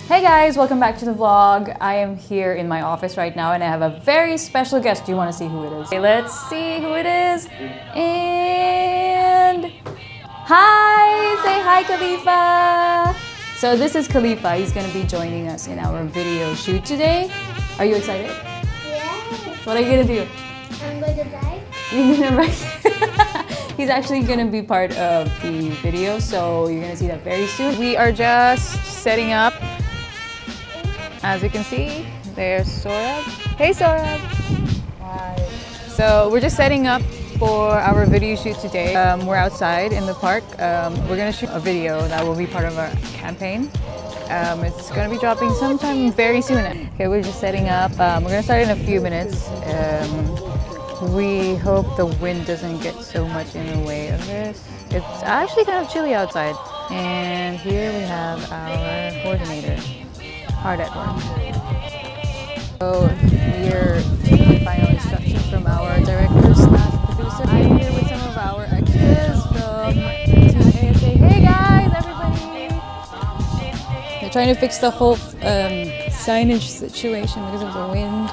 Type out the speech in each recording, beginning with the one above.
Hey guys, welcome back to the vlog. I am here in my office right now and I have a very special guest. Do you want to see who it is? Okay, let's see who it is. And hi! Say hi, Khalifa! So this is Khalifa. He's going to be joining us in our video shoot today. Are you excited? Yes. What are you going to do? I'm going to write. You're going to write? He's actually going to be part of the video, so you're going to see that very soon. We are just setting up. As you can see, there's Saurabh. Hey Saurabh! Hi. So we're just setting up for our video shoot today. We're outside in the park. We're gonna shoot a video that will be part of our campaign. It's gonna be dropping sometime very soon. Okay, we're just setting up. We're gonna start in a few minutes. We hope the wind doesn't get so much in the way of this. It's actually kind of chilly outside. And here we have our coordinator. Hard at work. So we're taking final instructions from our director slash producer. I'm here with some of our extras from Team ASA. Hey guys, everybody! They're trying to fix the whole signage situation because of the wind.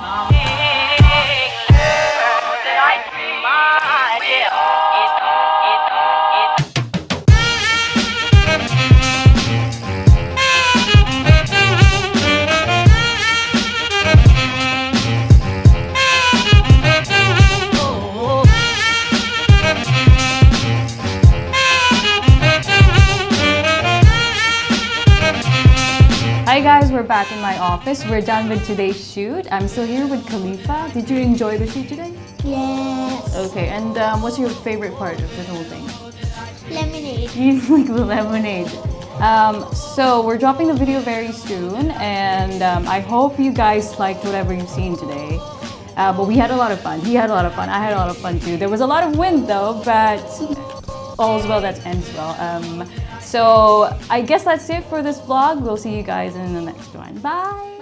Hi guys, we're back in my office. We're done with today's shoot. I'm still here with Khalifa. Did you enjoy the shoot today? Yes. Okay, and what's your favorite part of the whole thing? Lemonade. You like the lemonade. So we're dropping the video very soon, and I hope you guys liked whatever you've seen today. But we had a lot of fun. He had a lot of fun. I had a lot of fun too. There was a lot of wind though, but all's well that ends well. So I guess that's it for this vlog. We'll see you guys in the next one. Bye!